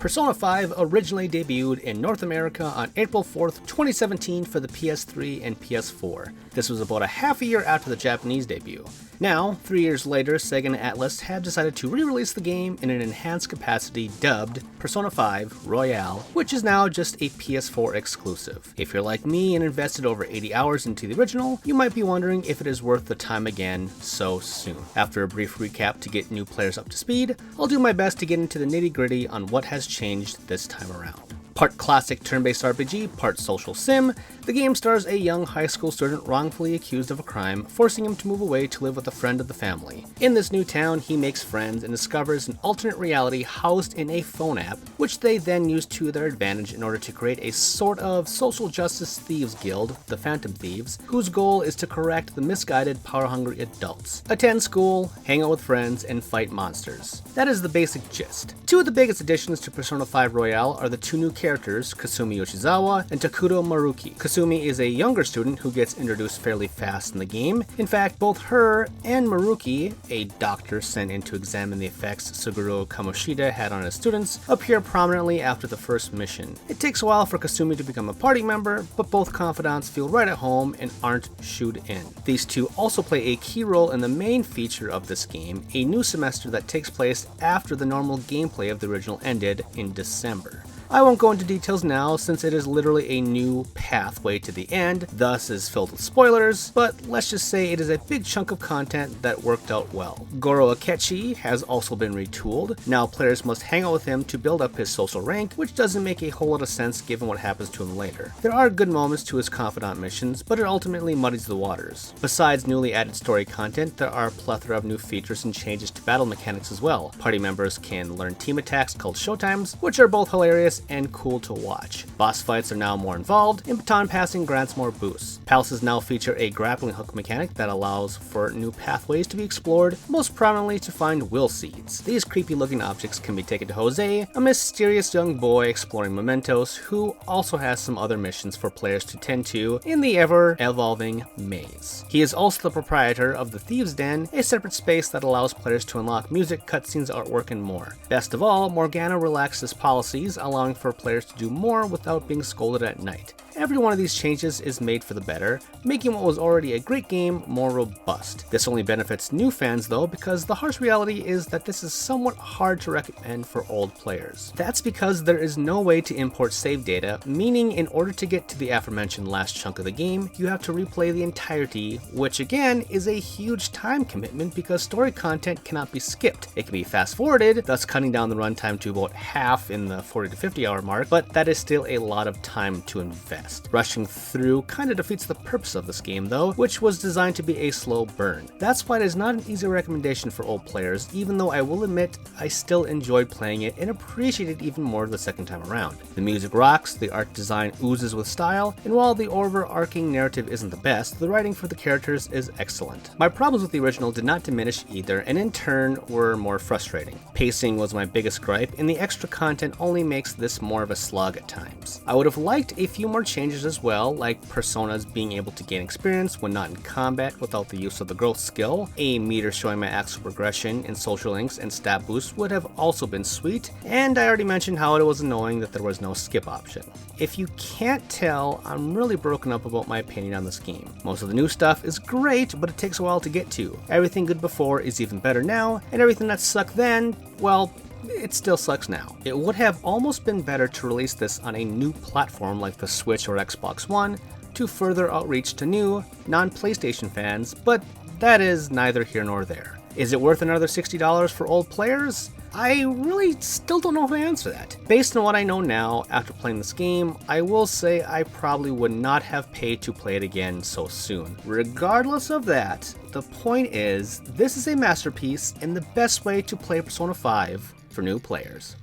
Persona 5 originally debuted in North America on April 4th, 2017 for the PS3 and PS4. This was about a half a year after the Japanese debut. Now, 3 years later, Sega and Atlus have decided to re-release the game in an enhanced capacity dubbed Persona 5 Royale, which is now just a PS4 exclusive. If you're like me and invested over 80 hours into the original, you might be wondering if it is worth the time again so soon. After a brief recap to get new players up to speed, I'll do my best to get into the nitty-gritty on what has changed this time around. Part classic turn-based RPG, part social sim, the game stars a young high school student wrongfully accused of a crime, forcing him to move away to live with a friend of the family. In this new town, he makes friends and discovers an alternate reality housed in a phone app, which they then use to their advantage in order to create a sort of social justice thieves guild, the Phantom Thieves, whose goal is to correct the misguided, power-hungry adults, attend school, hang out with friends, and fight monsters. That is the basic gist. Two of the biggest additions to Persona 5 Royale are the two new characters, Kasumi Yoshizawa and Takudo Maruki. Kasumi is a younger student who gets introduced fairly fast in the game. In fact, both her and Maruki, a doctor sent in to examine the effects Suguru Kamoshida had on his students, appear prominently after the first mission. It takes a while for Kasumi to become a party member, but both confidants feel right at home and aren't shooed in. These two also play a key role in the main feature of this game, a new semester that takes place after the normal gameplay of the original ended in December. I won't go into details now since it is literally a new pathway to the end, thus is filled with spoilers, but let's just say it is a big chunk of content that worked out well. Goro Akechi has also been retooled. Now players must hang out with him to build up his social rank, which doesn't make a whole lot of sense given what happens to him later. There are good moments to his confidant missions, but it ultimately muddies the waters. Besides newly added story content, there are a plethora of new features and changes to battle mechanics as well. Party members can learn team attacks called showtimes, which are both hilarious and cool to watch. Boss fights are now more involved, and baton passing grants more boosts. Palaces now feature a grappling hook mechanic that allows for new pathways to be explored, most prominently to find will seeds. These creepy looking objects can be taken to Jose, a mysterious young boy exploring mementos, who also has some other missions for players to tend to in the ever-evolving maze. He is also the proprietor of the Thieves' Den, a separate space that allows players to unlock music, cutscenes, artwork, and more. Best of all, Morgana relaxes policies, allowing for players to do more without being scolded at night. Every one of these changes is made for the better, making what was already a great game more robust. This only benefits new fans though, because the harsh reality is that this is somewhat hard to recommend for old players. That's because there is no way to import save data, meaning in order to get to the aforementioned last chunk of the game, you have to replay the entirety, which again is a huge time commitment because story content cannot be skipped. It can be fast forwarded, thus cutting down the runtime to about half in the 40 to 50 hour mark, but that is still a lot of time to invest. Rushing through kinda defeats the purpose of this game though, which was designed to be a slow burn. That's why it is not an easy recommendation for old players, even though I will admit I still enjoyed playing it and appreciated it even more the second time around. The music rocks, the art design oozes with style, and while the overarching narrative isn't the best, the writing for the characters is excellent. My problems with the original did not diminish either, and in turn were more frustrating. Pacing was my biggest gripe, and the extra content only makes this more of a slog at times. I would have liked a few more changes as well, like personas being able to gain experience when not in combat without the use of the growth skill. A meter showing my actual progression in social links and stat boosts would have also been sweet, and I already mentioned how it was annoying that there was no skip option. If you can't tell, I'm really broken up about my opinion on this game. Most of the new stuff is great, but it takes a while to get to. Everything good before is even better now, and everything that sucked then, well, it still sucks now. It would have almost been better to release this on a new platform like the Switch or Xbox One to further outreach to new, non-PlayStation fans, but that is neither here nor there. Is it worth another $60 for old players? I really still don't know if I answer that. Based on what I know now after playing this game, I will say I probably would not have paid to play it again so soon. Regardless of that, the point is, this is a masterpiece and the best way to play Persona 5 for new players.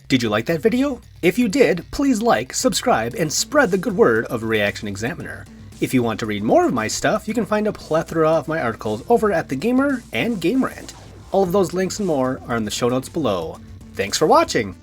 Did you like that video? If you did, please like, subscribe, and spread the good word of ReActionExaminer. If you want to read more of my stuff, you can find a plethora of my articles over at TheGamer and Game Rant. All of those links and more are in the show notes below. Thanks for watching!